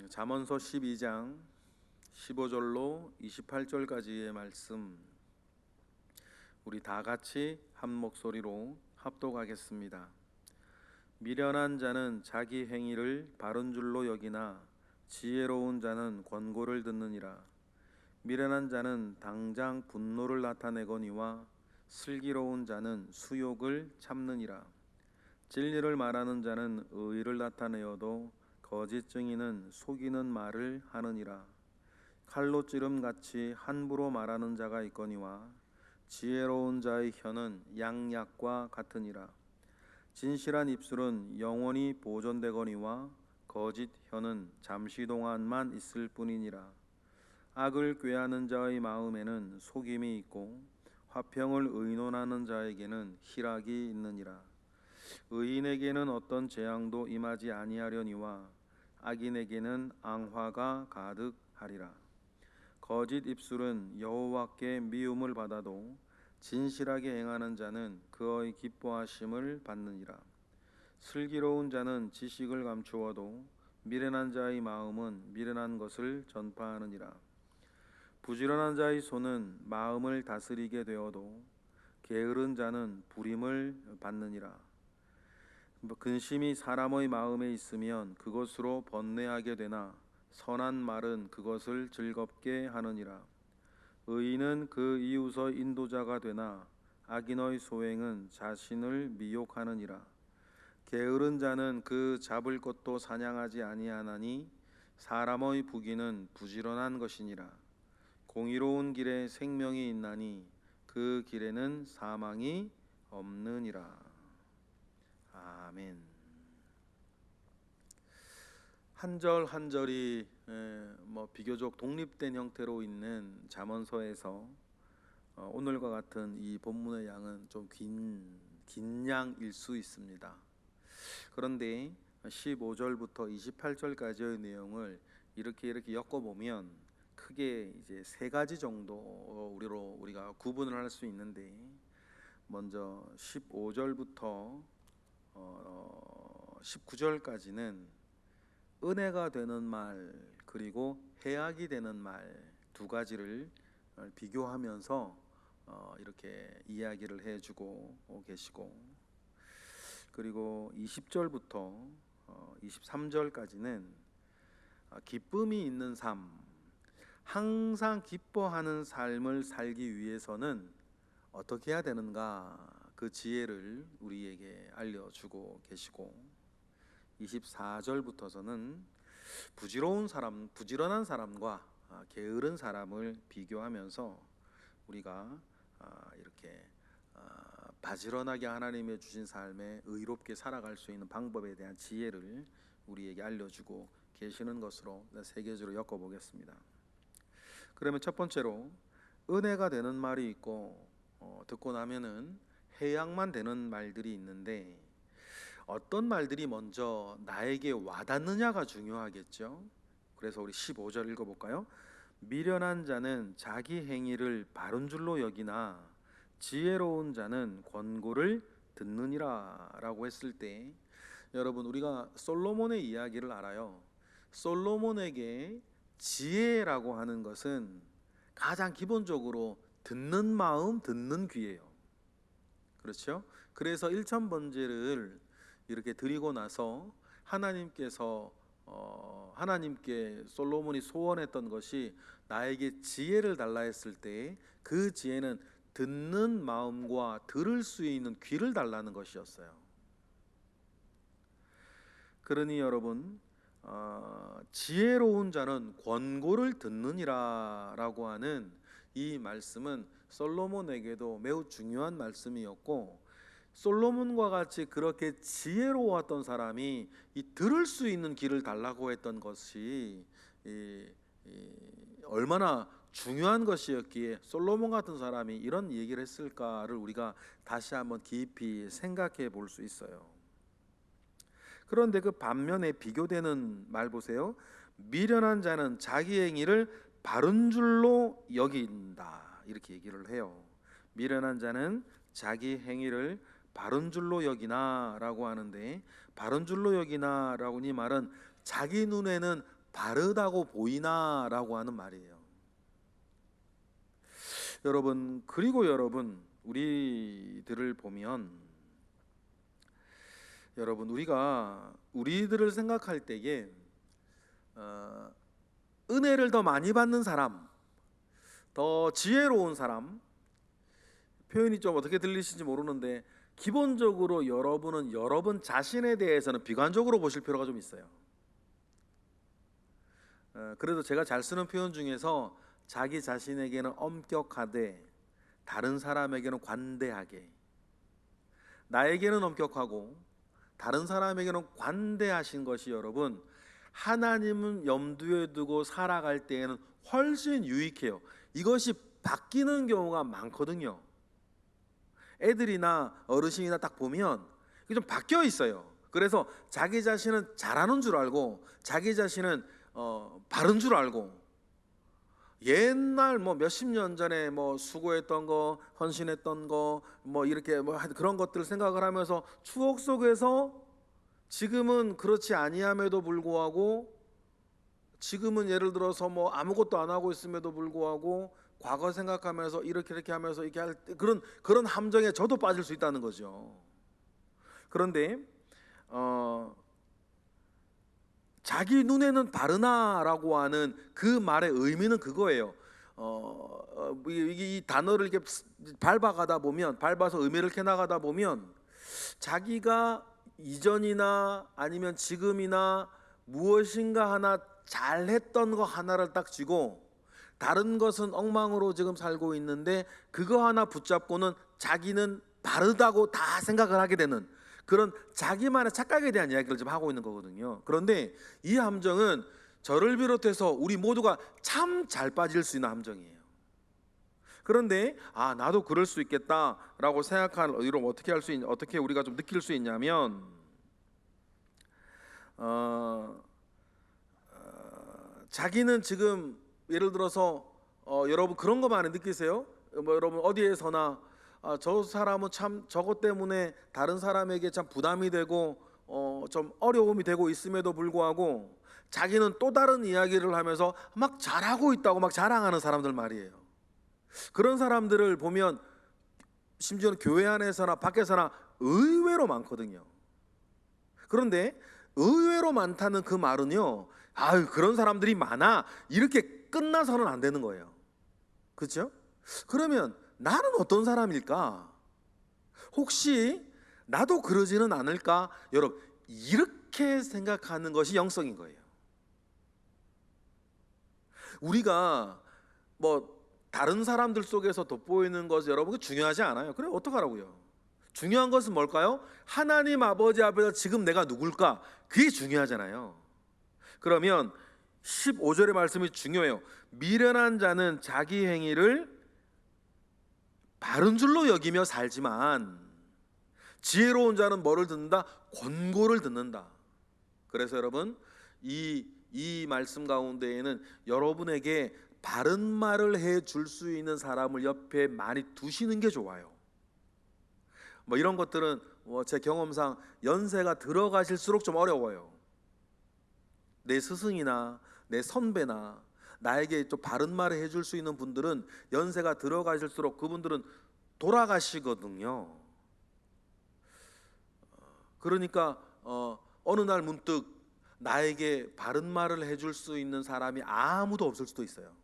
잠언서 12장 15절로 28절까지의 말씀, 우리 다 같이 한 목소리로 합독하겠습니다. 미련한 자는 자기 행위를 바른 줄로 여기나 지혜로운 자는 권고를 듣느니라. 미련한 자는 당장 분노를 나타내거니와 슬기로운 자는 수욕을 참느니라. 진리를 말하는 자는 의의를 나타내어도 거짓 증인은 속이는 말을 하느니라. 칼로 찌름같이 함부로 말하는 자가 있거니와 지혜로운 자의 혀는 양약과 같으니라. 진실한 입술은 영원히 보존되거니와 거짓 혀는 잠시 동안만 있을 뿐이니라. 악을 꾀하는 자의 마음에는 속임이 있고 화평을 의논하는 자에게는 희락이 있느니라. 의인에게는 어떤 재앙도 임하지 아니하려니와 악인에게는 앙화가 가득하리라. 거짓 입술은 여호와께 미움을 받아도 진실하게 행하는 자는 그의 기뻐하심을 받느니라. 슬기로운 자는 지식을 감추어도 미련한 자의 마음은 미련한 것을 전파하느니라. 부지런한 자의 손은 마음을 다스리게 되어도 게으른 자는 부림을 받느니라. 근심이 사람의 마음에 있으면 그것으로 번뇌하게 되나 선한 말은 그것을 즐겁게 하느니라. 의인은 그 이웃의 인도자가 되나 악인의 소행은 자신을 미혹하느니라. 게으른 자는 그 잡을 것도 사냥하지 아니하나니 사람의 부귀는 부지런한 것이니라. 공의로운 길에 생명이 있나니 그 길에는 사망이 없느니라. 아멘. 한 절 한 절이 비교적 독립된 형태로 있는 잠언서에서 오늘과 같은 이 본문의 양은 좀 긴 양일 수 있습니다. 그런데 15절부터 28절까지의 내용을 이렇게 엮어보면 크게 이제 세 가지 정도 우리가 구분을 할 수 있는데, 먼저 15절부터 19절까지는 은혜가 되는 말 그리고 해악이 되는 말 두 가지를 비교하면서 이렇게 이야기를 해주고 계시고, 그리고 20절부터 23절까지는 기쁨이 있는 삶, 항상 기뻐하는 삶을 살기 위해서는 어떻게 해야 되는가, 그 지혜를 우리에게 알려주고 계시고, 24절부터서는 부지런한 사람과 게으른 사람을 비교하면서 우리가 이렇게 바지런하게 하나님의 주신 삶에 의롭게 살아갈 수 있는 방법에 대한 지혜를 우리에게 알려주고 계시는 것으로 세 개주로 엮어보겠습니다. 그러면 첫 번째로 은혜가 되는 말이 있고 듣고 나면은 해악만 되는 말들이 있는데, 어떤 말들이 먼저 나에게 와닿느냐가 중요하겠죠. 그래서 우리 15절 읽어볼까요? 미련한 자는 자기 행위를 바른 줄로 여기나 지혜로운 자는 권고를 듣느니라 라고 했을 때, 여러분, 우리가 솔로몬의 이야기를 알아요. 솔로몬에게 지혜라고 하는 것은 가장 기본적으로 듣는 마음, 듣는 귀예요. 그렇죠? 그래서 1,000번제를 이렇게 드리고 나서 하나님께 솔로몬이 소원했던 것이 나에게 지혜를 달라 했을 때, 그 지혜는 듣는 마음과 들을 수 있는 귀를 달라는 것이었어요. 그러니 여러분, 지혜로운 자는 권고를 듣느니라 라고 하는 이 말씀은 솔로몬에게도 매우 중요한 말씀이었고, 솔로몬과 같이 그렇게 지혜로웠던 사람이 이 들을 수 있는 귀를 달라고 했던 것이 얼마나 중요한 것이었기에 솔로몬 같은 사람이 이런 얘기를 했을까를 우리가 다시 한번 깊이 생각해 볼 수 있어요. 그런데 그 반면에 비교되는 말 보세요. 미련한 자는 자기 행위를 바른 줄로 여긴다, 이렇게 얘기를 해요. 미련한 자는 자기 행위를 바른 줄로 여기나 라고 하는데, 바른 줄로 여기나 라고 이 말은 자기 눈에는 바르다고 보이나라고 하는 말이에요. 여러분, 그리고 여러분, 우리들을 보면 여러분, 우리가 우리들을 생각할 때에 은혜를 더 많이 받는 사람, 더 지혜로운 사람, 표현이 좀 어떻게 들리시는지 모르는데 기본적으로 여러분은 여러분 자신에 대해서는 비관적으로 보실 필요가 좀 있어요. 그래도 제가 잘 쓰는 표현 중에서 자기 자신에게는 엄격하되 다른 사람에게는 관대하게, 나에게는 엄격하고 다른 사람에게는 관대하신 것이 여러분 하나님은 염두에 두고 살아갈 때에는 훨씬 유익해요. 이것이 바뀌는 경우가 많거든요. 애들이나 어르신이나 딱 보면 이게 좀 바뀌어 있어요. 그래서 자기 자신은 잘하는 줄 알고 자기 자신은 바른 줄 알고 옛날 뭐 몇십 년 전에 뭐 수고했던 거, 헌신했던 거, 뭐 이렇게 뭐 그런 것들을 생각을 하면서 추억 속에서 지금은 그렇지 아니함에도 불구하고 지금은 예를 들어서 뭐 아무것도 안 하고 있음에도 불구하고 과거 생각하면서 이렇게 하면서 이렇게 할 때 그런 함정에 저도 빠질 수 있다는 거죠. 그런데 자기 눈에는 바르나라고 하는 그 말의 의미는 그거예요. 이 단어를 이렇게 밟아서 의미를 캐 나가다 보면 자기가 이전이나 아니면 지금이나 무엇인가 하나 잘했던 거 하나를 딱 쥐고 다른 것은 엉망으로 지금 살고 있는데 그거 하나 붙잡고는 자기는 바르다고 다 생각을 하게 되는 그런 자기만의 착각에 대한 이야기를 좀 하고 있는 거거든요. 그런데 이 함정은 저를 비롯해서 우리 모두가 참 잘 빠질 수 있는 함정이에요. 그런데 나도 그럴 수 있겠다라고 생각할 이런 어떻게 우리가 좀 느낄 수 있냐면 자기는 지금 예를 들어서 여러분 그런 거 많이 느끼세요? 뭐 여러분 어디에서나 저 사람은 참 저것 때문에 다른 사람에게 참 부담이 되고 좀 어려움이 되고 있음에도 불구하고 자기는 또 다른 이야기를 하면서 막 잘하고 있다고 막 자랑하는 사람들 말이에요. 그런 사람들을 보면 심지어는 교회 안에서나 밖에서나 의외로 많거든요. 그런데 의외로 많다는 그 말은요, 그런 사람들이 많아 이렇게 끝나서는 안 되는 거예요. 그렇죠? 그러면 나는 어떤 사람일까? 혹시 나도 그러지는 않을까? 여러분, 이렇게 생각하는 것이 영성인 거예요. 우리가 뭐 다른 사람들 속에서 돋보이는 것 여러분 중요하지 않아요. 그래 어떡하라고요? 중요한 것은 뭘까요? 하나님 아버지 앞에서 지금 내가 누굴까? 그게 중요하잖아요. 그러면 15절의 말씀이 중요해요. 미련한 자는 자기 행위를 바른 줄로 여기며 살지만 지혜로운 자는 뭐를 듣는다? 권고를 듣는다. 그래서 여러분 이 말씀 가운데에는 여러분에게 바른 말을 해줄 수 있는 사람을 옆에 많이 두시는 게 좋아요. 뭐 이런 것들은 제 경험상 연세가 들어가실수록 좀 어려워요. 내 스승이나 내 선배나 나에게 좀 바른 말을 해줄 수 있는 분들은 연세가 들어가실수록 그분들은 돌아가시거든요. 그러니까 어느 날 문득 나에게 바른 말을 해줄 수 있는 사람이 아무도 없을 수도 있어요.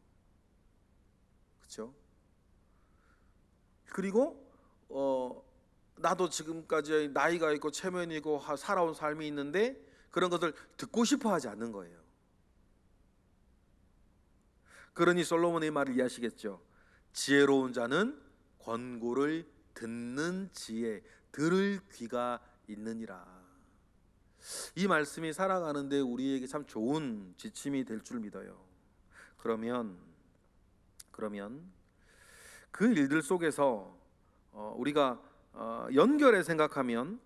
그렇죠? 그리고 나도 지금까지 나이가 있고 체면이고 살아온 삶이 있는데 그런 것을 듣고 싶어 하지 않는 거예요. 그러니 솔로몬의 말을 이해하시겠죠. 지혜로운 자는 권고를 듣는 지혜, 들을 귀가 있느니라. 이 말씀이 살아가는데 우리에게 참 좋은 지침이 될 줄 믿어요. 그러면 그 일들 속에서 우리가 연결해 생각하면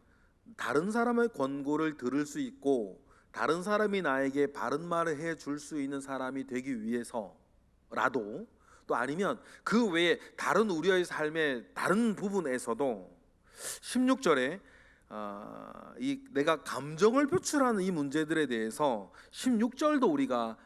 다른 사람의 권고를 들을 수 있고 다른 사람이 나에게 바른 말을 해줄 수 있는 사람이 되기 위해서라도 또 아니면 그 외에 다른 우리의 삶의 다른 부분에서도 16절에 이 내가 감정을 표출하는 이 문제들에 대해서 16절도 우리가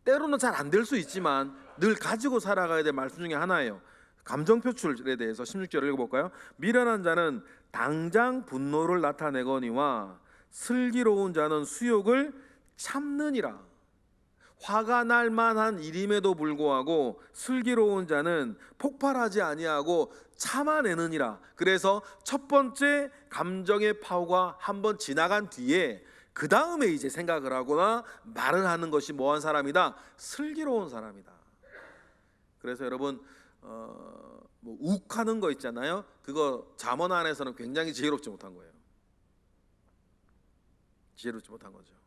때로는 잘 안 될 수 있지만 늘 가지고 살아가야 될 말씀 중에 하나예요. 감정 표출에 대해서 16절을 읽어볼까요? 미련한 자는 당장 분노를 나타내거니와 슬기로운 자는 수욕을 참느니라. 화가 날 만한 일임에도 불구하고 슬기로운 자는 폭발하지 아니하고 참아내느니라. 그래서 첫 번째 감정의 파워가 한번 지나간 뒤에 그 다음에 이제 생각을 하거나 말을 하는 것이 뭐한 사람이다? 슬기로운 사람이다. 그래서 여러분 뭐 욱하는 거 있잖아요. 그거 잠언 안에서는 굉장히 지혜롭지 못한 거예요. 지혜롭지 못한 거죠.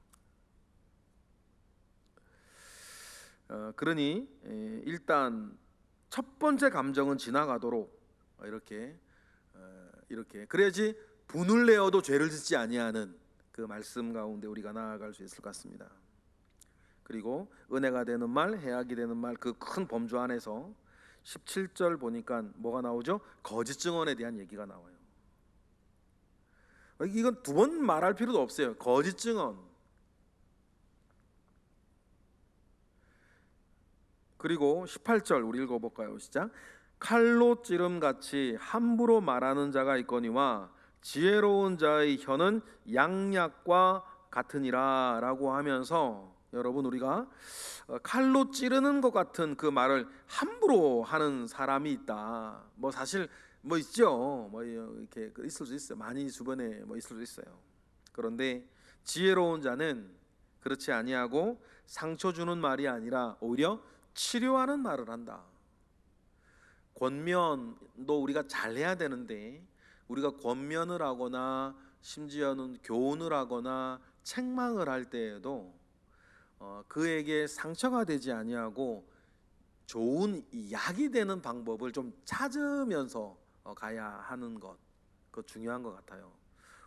그러니 일단 첫 번째 감정은 지나가도록 이렇게 그래야지 분을 내어도 죄를 짓지 아니하는 그 말씀 가운데 우리가 나아갈 수 있을 것 같습니다. 그리고 은혜가 되는 말, 해악이 되는 말, 그 큰 범주 안에서 17절 보니까 뭐가 나오죠? 거짓 증언에 대한 얘기가 나와요. 이건 두 번 말할 필요도 없어요. 거짓 증언. 그리고 18절 우리 읽어볼까요? 시작. 칼로 찌름같이 함부로 말하는 자가 있거니와 지혜로운 자의 혀는 양약과 같으니라 라고 하면서 여러분 우리가 칼로 찌르는 것 같은 그 말을 함부로 하는 사람이 있다. 뭐 사실 뭐 있죠. 뭐 이렇게 있을 수 있어요. 많이 주변에 뭐 있을 수 있어요. 그런데 지혜로운 자는 그렇지 아니하고 상처 주는 말이 아니라 오히려 치료하는 말을 한다. 권면도 우리가 잘해야 되는데 우리가 권면을 하거나 심지어는 교훈을 하거나 책망을 할 때에도 그에게 상처가 되지 아니하고 좋은 약이 되는 방법을 좀 찾으면서 가야 하는 것, 그거 중요한 것 같아요.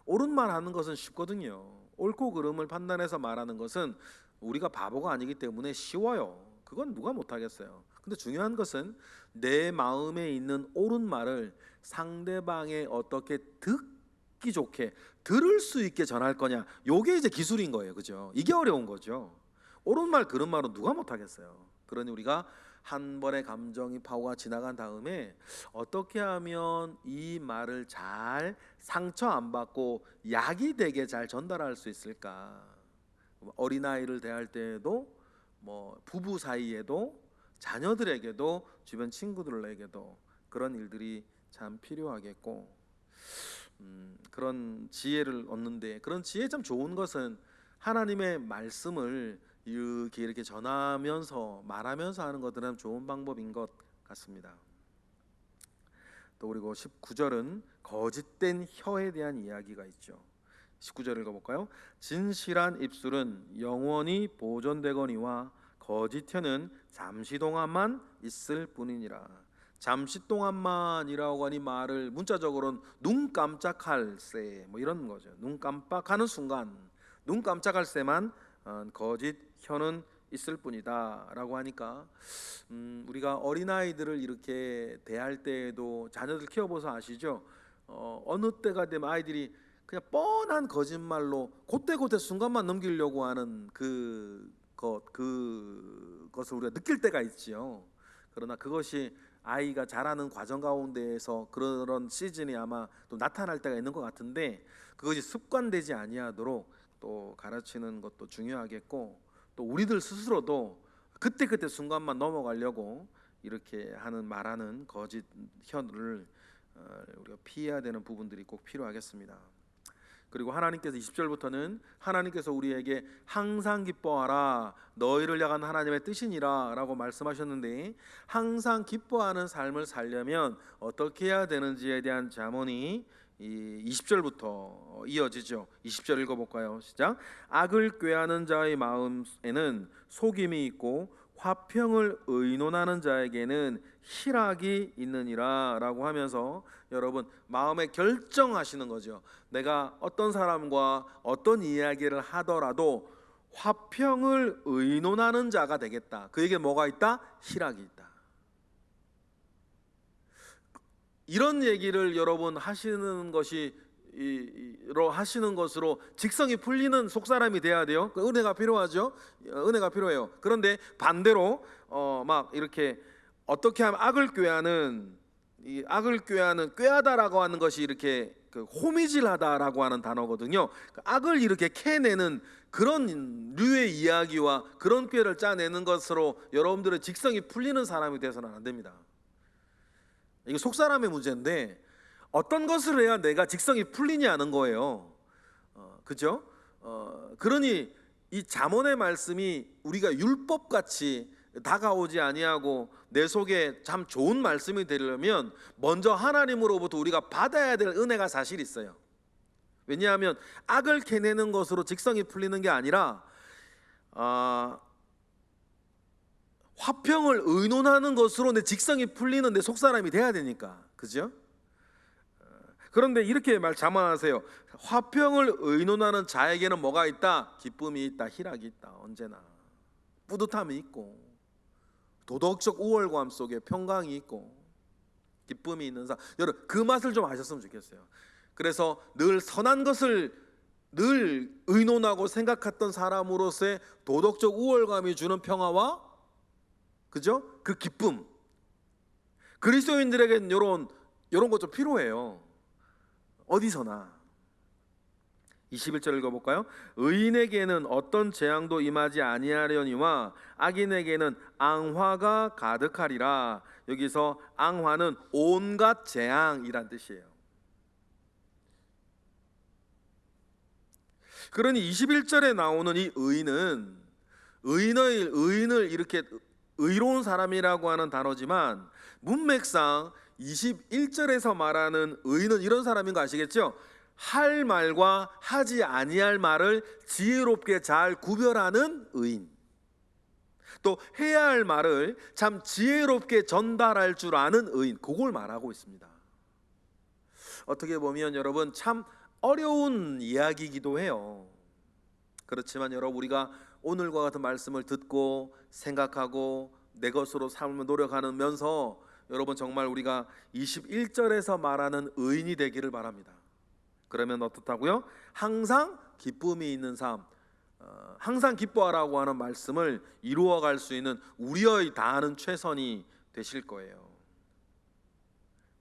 옳은 말 하는 것은 쉽거든요. 옳고 그름을 판단해서 말하는 것은 우리가 바보가 아니기 때문에 쉬워요. 그건 누가 못하겠어요. 근데 중요한 것은 내 마음에 있는 옳은 말을 상대방에 어떻게 듣기 좋게 들을 수 있게 전할 거냐. 요게 이제 기술인 거예요. 그죠? 이게 어려운 거죠. 옳은 말 그런 말은 누가 못하겠어요. 그러니 우리가 한 번의 감정이 파고가 지나간 다음에 어떻게 하면 이 말을 잘 상처 안 받고 약이 되게 잘 전달할 수 있을까. 어린아이를 대할 때에도 뭐 부부 사이에도 자녀들에게도 주변 친구들에게도 그런 일들이 참 필요하겠고 그런 지혜를 얻는데 그런 지혜 참 좋은 것은 하나님의 말씀을 이렇게 전하면서 말하면서 하는 것들은 좋은 방법인 것 같습니다. 또 그리고 19절은 거짓된 혀에 대한 이야기가 있죠. 19절 읽어볼까요? 진실한 입술은 영원히 보존되거니와 거짓 혀는 잠시 동안만 있을 뿐이니라. 잠시 동안만이라고 하니 말을 문자적으로는 눈 깜짝할 새 뭐 이런 거죠. 눈 깜빡하는 순간, 눈 깜짝할 새만 거짓 혀는 있을 뿐이다 라고 하니까 우리가 어린아이들을 이렇게 대할 때에도 자녀들 키워보서 아시죠? 어느 때가 되면 아이들이 그냥 뻔한 거짓말로 그때 순간만 넘기려고 하는 그것을 우리가 느낄 때가 있지요. 그러나 그것이 아이가 자라는 과정 가운데에서 그런 시즌이 아마 또 나타날 때가 있는 것 같은데 그것이 습관되지 아니하도록 또 가르치는 것도 중요하겠고 또 우리들 스스로도 그때 순간만 넘어가려고 이렇게 말하는 거짓 혀를 우리가 피해야 되는 부분들이 꼭 필요하겠습니다. 그리고 하나님께서 20절부터는 하나님께서 우리에게 항상 기뻐하라 너희를 향한 하나님의 뜻이니라 라고 말씀하셨는데 항상 기뻐하는 삶을 살려면 어떻게 해야 되는지에 대한 잠언이 이 20절부터 이어지죠. 20절 읽어볼까요? 시작. 악을 꾀하는 자의 마음에는 속임이 있고 화평을 의논하는 자에게는 희락이 있느니라 라고 하면서 여러분 마음에 결정하시는 거죠. 내가 어떤 사람과 어떤 이야기를 하더라도 화평을 의논하는 자가 되겠다. 그에게 뭐가 있다? 희락이 있다. 이런 얘기를 여러분 하시는 것이 로 하시는 것으로 직성이 풀리는 속사람이 돼야 돼요. 그 은혜가 필요하죠. 은혜가 필요해요. 그런데 반대로 막 이렇게 어떻게 하면 악을 꾀하는, 이 악을 꾀하다라고 하는 것이 이렇게 그 호미질하다라고 하는 단어거든요. 그 악을 이렇게 캐내는 그런 류의 이야기와 그런 꾀를 짜내는 것으로 여러분들의 직성이 풀리는 사람이 되서는 안 됩니다. 이게 속사람의 문제인데 어떤 것을 해야 내가 직성이 풀리냐는 거예요. 그죠? 그러니 이 잠언의 말씀이 우리가 율법같이 다가오지 아니하고 내 속에 참 좋은 말씀이 되려면 먼저 하나님으로부터 우리가 받아야 될 은혜가 사실 있어요. 왜냐하면 악을 캐내는 것으로 직성이 풀리는 게 아니라 화평을 의논하는 것으로 내 직성이 풀리는 내 속사람이 돼야 되니까. 그죠? 그런데 이렇게 잠언하세요. 화평을 의논하는 자에게는 뭐가 있다? 기쁨이 있다, 희락이 있다. 언제나 뿌듯함이 있고 도덕적 우월감 속에 평강이 있고 기쁨이 있는 사람. 여러분 그 맛을 좀 아셨으면 좋겠어요. 그래서 늘 선한 것을 늘 의논하고 생각했던 사람으로서의 도덕적 우월감이 주는 평화와, 그죠? 그 기쁨. 그리스도인들에게는 이런 것 좀 필요해요. 어디서나. 21절 읽어볼까요? 의인에게는 어떤 재앙도 임하지 아니하려니와 악인에게는 앙화가 가득하리라. 여기서 앙화는 온갖 재앙이란 뜻이에요. 그러니 21절에 나오는 이 의인을 이렇게 의로운 사람이라고 하는 단어지만 문맥상 21절에서 말하는 의인은 이런 사람인 거 아시겠죠? 할 말과 하지 아니할 말을 지혜롭게 잘 구별하는 의인, 또 해야 할 말을 참 지혜롭게 전달할 줄 아는 의인, 그걸 말하고 있습니다. 어떻게 보면 여러분 참 어려운 이야기이기도 해요. 그렇지만 여러분 우리가 오늘과 같은 말씀을 듣고 생각하고 내 것으로 삶을 노력하면서 여러분 정말 우리가 21절에서 말하는 의인이 되기를 바랍니다. 그러면 어떻다고요? 항상 기쁨이 있는 삶, 항상 기뻐하라고 하는 말씀을 이루어갈 수 있는 우리의 다하는 최선이 되실 거예요.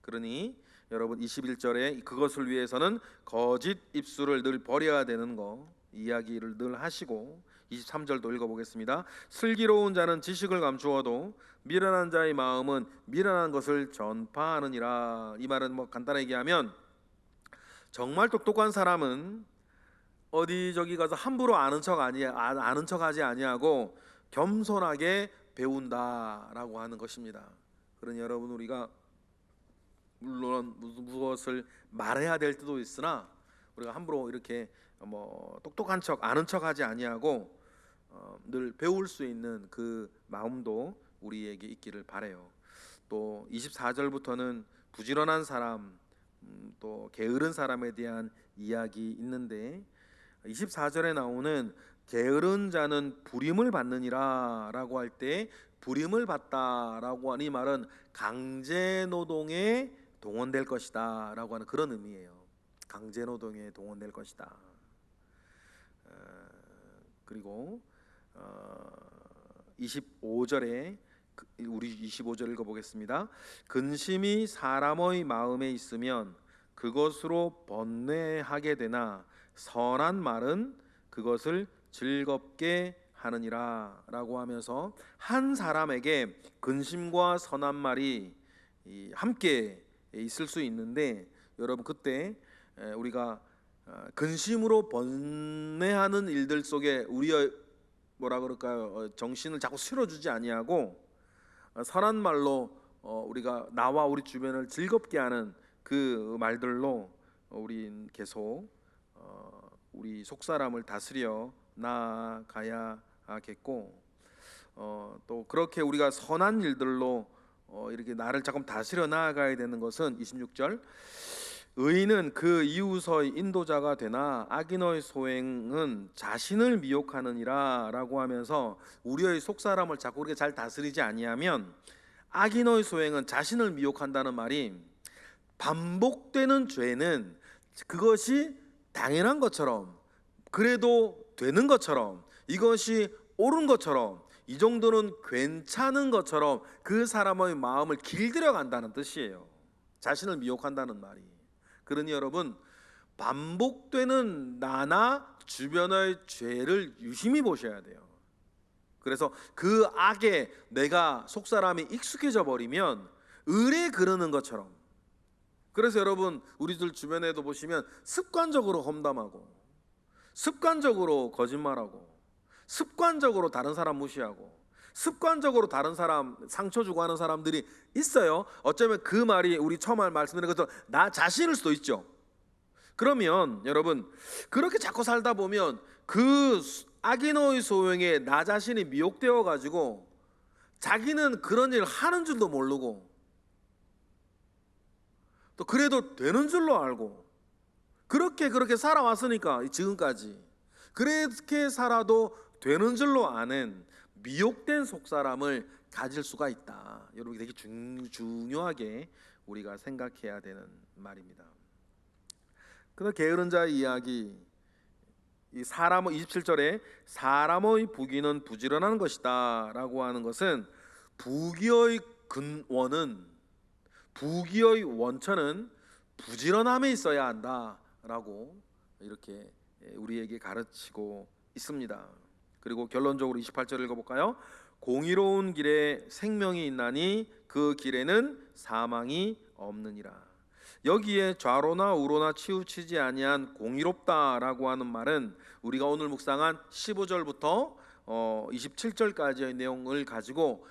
그러니 여러분 21절에 그것을 위해서는 거짓 입술을 늘 버려야 되는 거 이야기를 늘 하시고 23절도 읽어보겠습니다. 슬기로운 자는 지식을 감추어도 미련한 자의 마음은 미련한 것을 전파하느니라. 이 말은 뭐 간단하게 얘기하면 정말 똑똑한 사람은 어디 저기 가서 함부로 아는 척하지 아니하고 겸손하게 배운다라고 하는 것입니다. 그러니 여러분 우리가 물론 무엇을 말해야 될 때도 있으나 우리가 함부로 이렇게 뭐 똑똑한 척 아는 척하지 아니하고 늘 배울 수 있는 그 마음도 우리에게 있기를 바라요. 또 24절부터는 부지런한 사람 또 게으른 사람에 대한 이야기 있는데 24절에 나오는 게으른 자는 부림을 받느니라 라고 할 때 부림을 받다라고 하는 이 말은 강제노동에 동원될 것이다 라고 하는 그런 의미예요. 강제노동에 동원될 것이다. 그리고 25절에 우리 25절 읽어보겠습니다. 근심이 사람의 마음에 있으면 그것으로 번뇌하게 되나 선한 말은 그것을 즐겁게 하느니라 라고 하면서 한 사람에게 근심과 선한 말이 함께 있을 수 있는데 여러분 그때 우리가 근심으로 번뇌하는 일들 속에 우리의 뭐라 그럴까요? 정신을 자꾸 실어주지 아니하고 선한 말로 우리가 나와 우리 주변을 즐겁게 하는 그 말들로 우린 계속 우리 속사람을 다스려 나아가야겠고 또 그렇게 우리가 선한 일들로 이렇게 나를 조금 다스려 나아가야 되는 것은 26절 의인은 그 이웃의 인도자가 되나 악인의 소행은 자신을 미혹하느니라 라고 하면서 우리의 속사람을 자꾸 그렇게 잘 다스리지 아니하면 악인의 소행은 자신을 미혹한다는 말이 반복되는 죄는 그것이 당연한 것처럼, 그래도 되는 것처럼, 이것이 옳은 것처럼, 이 정도는 괜찮은 것처럼 그 사람의 마음을 길들여 간다는 뜻이에요. 자신을 미혹한다는 말이. 그러니 여러분, 반복되는 나나 주변의 죄를 유심히 보셔야 돼요. 그래서 그 악에 내가 속사람이 익숙해져 버리면 의뢰 그르는 것처럼. 그래서 여러분, 우리들 주변에도 보시면 습관적으로 험담하고, 습관적으로 거짓말하고, 습관적으로 다른 사람 무시하고, 습관적으로 다른 사람 상처 주고 하는 사람들이 있어요. 어쩌면 그 말이 우리 처음 말씀드린 것처럼 나 자신일 수도 있죠. 그러면 여러분, 그렇게 자꾸 살다 보면 그 악인의 소용에 나 자신이 미혹되어 가지고 자기는 그런 일 하는 줄도 모르고, 또 그래도 되는 줄로 알고, 그렇게 살아왔으니까 지금까지 그렇게 살아도 되는 줄로 아는 미혹된 속사람을 가질 수가 있다. 여러분, 되게 중요하게 우리가 생각해야 되는 말입니다. 그러나 게으른 자의 이야기, 이 사람의 27절에 사람의 부귀는 부지런한 것이다 라고 하는 것은 부귀의 근원은, 부귀의 원천은 부지런함에 있어야 한다 라고 이렇게 우리에게 가르치고 있습니다. 그리고 결론적으로 28절 읽어볼까요? 공의로운 길에 생명이 있나니 그 길에는 사망이 없느니라. 여기에 좌로나 우로나 치우치지 아니한 공의롭다라고 하는 말은 우리가 오늘 묵상한 15절부터 27절까지의 내용을 가지고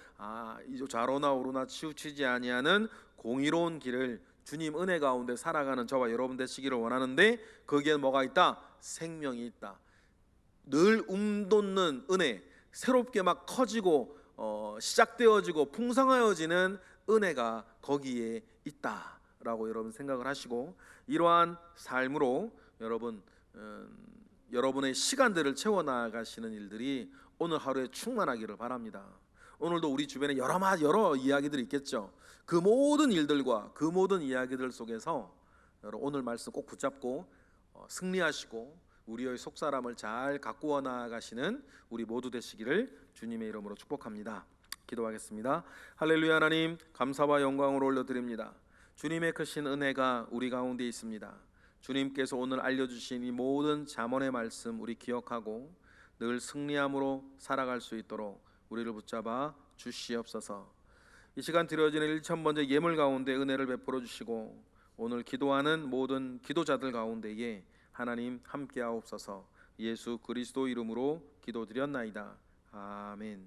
좌로나 우로나 치우치지 아니하는 공의로운 길을 주님 은혜 가운데 살아가는 저와 여러분 되시기를 원하는데, 거기에 뭐가 있다? 생명이 있다. 늘 돋는 은혜, 새롭게 막 커지고 시작되어지고 풍성하여지는 은혜가 거기에 있다라고 여러분 생각을 하시고, 이러한 삶으로 여러분 여러분의 시간들을 채워나가시는 일들이 오늘 하루에 충만하기를 바랍니다. 오늘도 우리 주변에 여러 이야기들이 있겠죠. 그 모든 일들과 그 모든 이야기들 속에서 오늘 말씀 꼭 붙잡고 승리하시고 우리의 속사람을 잘 가꾸어 나가시는 우리 모두 되시기를 주님의 이름으로 축복합니다. 기도하겠습니다. 할렐루야. 하나님, 감사와 영광을 올려드립니다. 주님의 크신 은혜가 우리 가운데 있습니다. 주님께서 오늘 알려주신 이 모든 잠언의 말씀 우리 기억하고 늘 승리함으로 살아갈 수 있도록 우리를 붙잡아 주시옵소서. 이 시간 드려지는 1000번째 예물 가운데 은혜를 베풀어 주시고 오늘 기도하는 모든 기도자들 가운데에 하나님 함께하옵소서. 예수 그리스도 이름으로 기도드렸나이다. 아멘.